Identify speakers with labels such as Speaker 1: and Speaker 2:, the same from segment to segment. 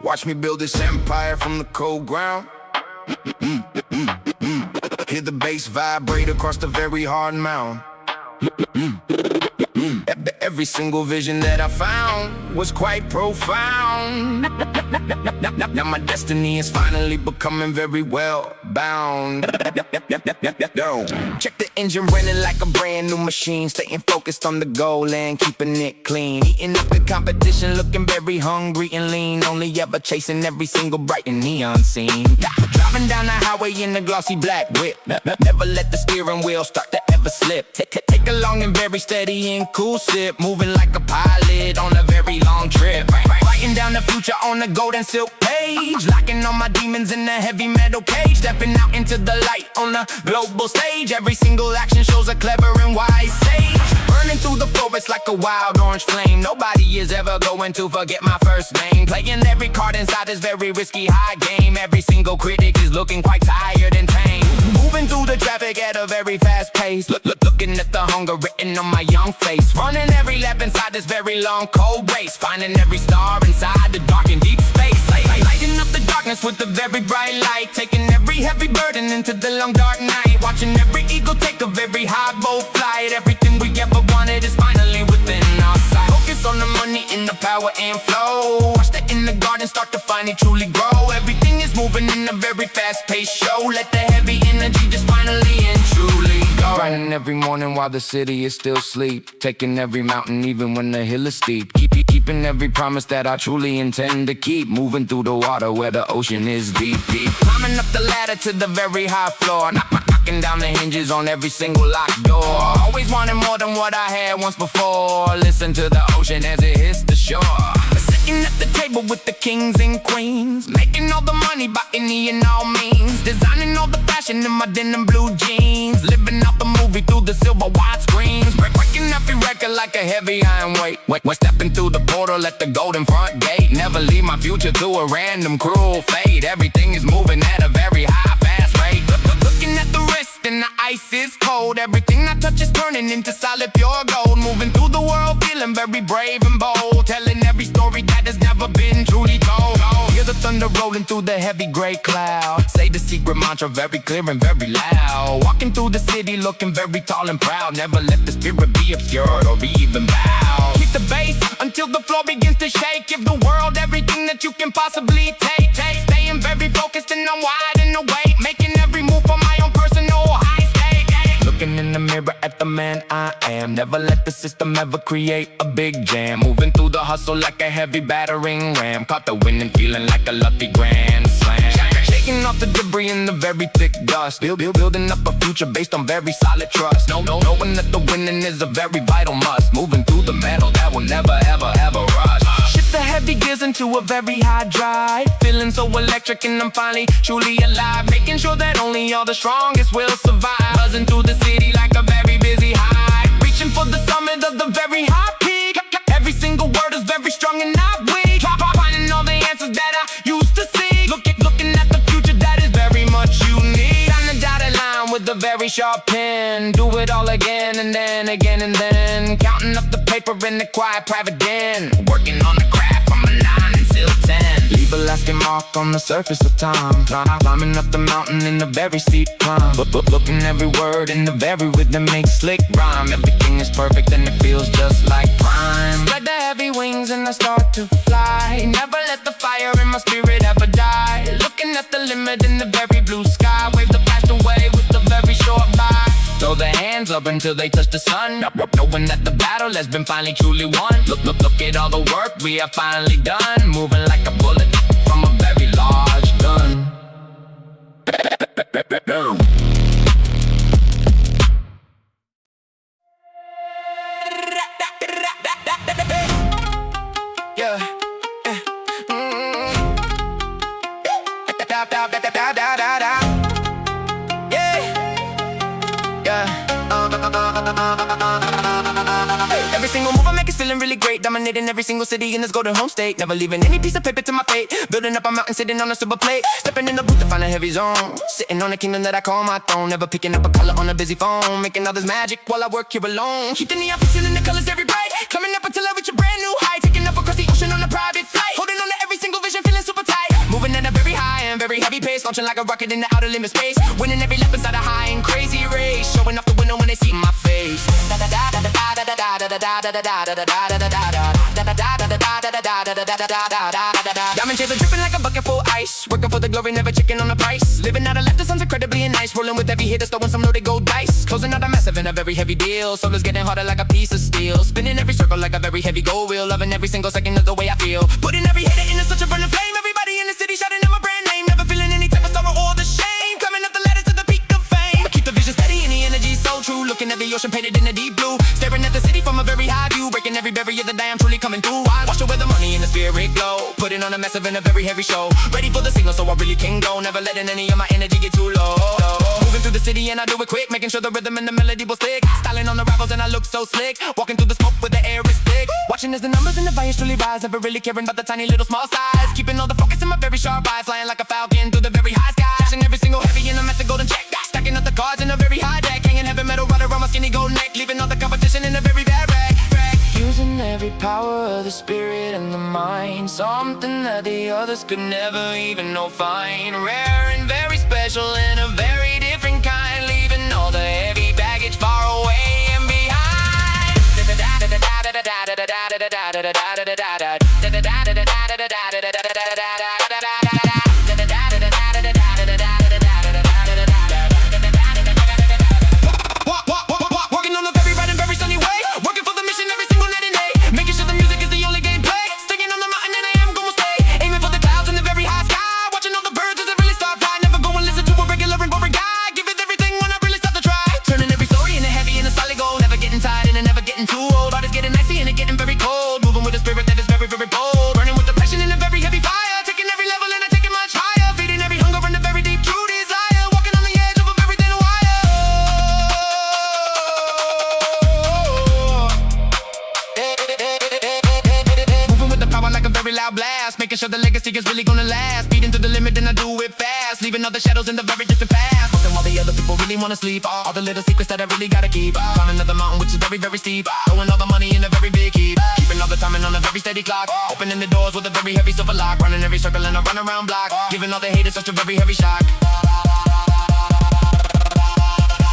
Speaker 1: Watch me build this empire from the cold ground. Hear the bass vibrate across the very hard mound. Every single vision that I found was quite profound. Now my destiny is finally becoming very well bound. Check the engine running like a brand new machine, staying focused on the goal and keeping it clean. Eating up the competition, looking very hungry and lean. Only ever chasing every single bright and neon scene. Driving down the highway in the glossy black whip. Never let the steering wheel start to ever slip. Take a long and very steady and cool sip. Moving like a pilot on a very long trip. Writing down the future on the golden silk page. Locking all my demons in a heavy metal cage. Stepping out into the light on the global stage. Every single action shows a clever and wise sage. Burning through the forest like a wild orange flame. Nobody is ever going to forget my first name. Playing every card inside this very risky high game. Every single critic is looking quite tired and tame. Moving through the traffic at a very fast pace. Looking at the hunger written on my young face. Running every lap inside this very long cold race. Finding every star inside the dark and deep space. Lighting up the darkness with a very bright light. Taking every heavy burden into the long dark night. Watching every eagle take a very high bold flight. Everything we ever wanted is finally within our sight. Focus on the money and the power and flow. Watch the inner garden start to finally truly grow. Everything is moving in a very fast-paced show. Let the heavy energy just finally and truly go. Grinding every morning while the city is still asleep. Taking every mountain even when the hill is steep. Keeping every promise that I truly intend to keep. Moving through the water where the ocean is deep. Climbing up the ladder to the very high floor. Knocking down the hinges on every single locked door. Always wanting more than what I had once before. Listen to the ocean as it hits the shore. Sitting at the table with the kings and queens. Making all the money by any and all means. Designing all the fashion in my denim blue jeans. Living out the movie through the silver wide screens. Breaking every record like a heavy iron weight. When stepping through the portal at the golden front gate. Never leave my future to a random cruel fate. Everything is moving at a very high fast rate. Looking at the wrist and the ice is cold. Everything I touch is turning into solid pure gold. Moving through the world feeling very brave and bold. Telling every story that has never been truly told. Hear the thunder rolling through the heavy gray cloud. Say the secret mantra very clear and very loud. Walking through the city looking very tall and proud. Never let the spirit be obscured or be even bowed. Keep the bass until the floor begins to shake. Give the world everything that you can possibly take. Staying very focused and I'm wide and awake. Making every move for my own personal high stake. Looking in the mirror at the man I am. Never let the system ever create a big jam. Moving through the hustle like a heavy battering ram. Caught the wind and feeling like a lucky grand slam. Shaking off the debris in the very thick dust. Building up a future based on very solid trust. Knowing that the winning is a very vital must. Moving through the metal that will never ever rush. Shift the heavy gears into a very high drive. Feeling so electric and I'm finally truly alive. Making sure that only all the strongest will survive. Buzzing through the city like a very busy hive. Reaching for the summit of the very high peak. Every single word is very strong and not weak. Finding all the answers that I used to seek. Looking at the future that is very much unique. Time to dotted line with a very sharp pen. Do it all again and then again and then. Counting up the paper in the quiet private den. Working on the craft from a 9 until 10. Leave a lasting mark on the surface of time. Climbing up the mountain in a very steep climb. Looking every word in the very rhythmic slick rhyme. Everything is perfect and it feels just like prime. Spread the heavy wings and I start to fly. Never let the fire in my spirit ever die. Looking at the limit in the very blue sky. Wave the past away with the very short bye. Throw the hands up until they touch the sun. Knowing that the battle has been finally truly won. Look at all the work we have finally done. Moving like a bullet from a very large gun. Yeah. Every single move I make is feeling really great. Dominating every single city in this golden home state. Never leaving any piece of paper to my fate. Building up a mountain, sitting on a super plate. Stepping in the booth to find a heavy zone. Sitting on a kingdom that I call my throne. Never picking up a color on a busy phone. Making others magic while I work here alone. Keeping the opposite feeling the colors every bright. Climbing up until I reach a brand new height. Taking up across the ocean on a private flight. Holding on to every single vision, feeling super race, launching like a rocket in the outer limit space. Winning every lap inside a high and crazy race, showing off the window when they see my face. Diamond chains are dripping like a bucket full ice, working for the glory, never checking on the price. Living out of left, the sun's incredibly nice, rolling with every hit, that's throwing some loaded gold dice. Closing out a massive and a very heavy deal, solar's getting harder like a piece of steel. Spinning every circle like a very heavy gold wheel, loving every single second of the way I feel. Putting every hitter into such a burning flame, everybody in the city shouting out my brand name. Never feeling any type of sorrow or the shame, climbing up the ladder to the peak of fame. Keep the vision steady and the energy so true, looking at the ocean painted in a deep blue. Staring at the city from a very high view, breaking every barrier the day I'm truly coming through. I wash away the money and the spirit glow, putting on a massive and a very heavy show. Ready for the signal so I really can go, never letting any of my energy get too low. Moving through the city and I do it quick, making sure the rhythm and the melody will stick. Styling on the rivals and I look so slick, walking through the smoke with the air is thick. Watching as the numbers in the volumes truly rise, never really caring about the tiny little small size. Keeping all the focus in my very sharp eyes, flying like a falcon through the very high sky. Flashing every single heavy in a massive golden check, stacking up the cards in a very high deck, hanging heavy metal right around my skinny gold neck, leaving all the competition in a very bad wreck. Using every power of the spirit and the mind, something that the others could never even know. Find rare and very special and a very different kind, leaving all the heavy baggage far away and behind. Working on a very right and very sunny way, working for the mission every single night and day, making sure the music is the only gameplay. Sticking on the mountain and I am gonna stay, aiming for the clouds in the very high sky, watching all the birds as they really start flying. Never go and listen to a regular and boring guy, give it everything when I really start to try. Turning every story into heavy and a solid gold, never getting tired and never getting too old. Art is getting icy and it getting very cold, moving with a spirit that is very, very bold, burning with the passion in a very heavy fire, taking every level and I take it much higher, feeding every hunger and a very deep true desire, walking on the edge of a very thin wire. Moving with the power like a very loud blast, making sure the legacy is really gonna last. Beating to the limit and I do it fast, leaving all the shadows in the very distant past. Something while the other people really wanna sleep, all the little secrets that I really gotta keep. Climbing up the mountain which is very, very steep, throwing all the money in a very big heap, keeping all the timing on a very steady clock, opening the doors with a very heavy silver lock, running every circle and I run around block, giving all the haters such a very heavy shock.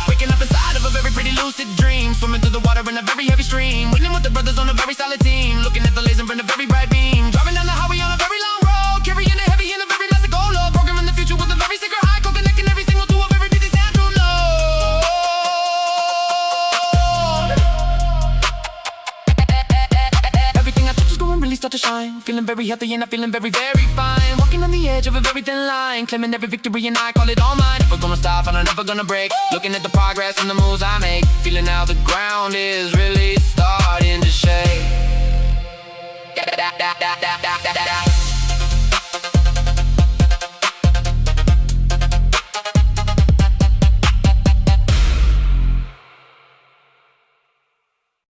Speaker 1: Waking up inside of a very pretty lucid dream, swimming through the water in a very heavy stream, winning with the brothers on a very solid team, looking at the laser in a very bright beam, driving down the highway on a very long road, carrying it heavy in a very massive goal load, programming the future with a very secret high, connecting every single to a very busy central node. Everything I touch is going really start to shine, feeling very healthy and I'm feeling very, very fine, walking on the edge of a very thin line, claiming every victory and I call it all mine. Never gonna stop and I'm never gonna break, looking at the progress and the moves I make, feeling how the ground is really starting to shake.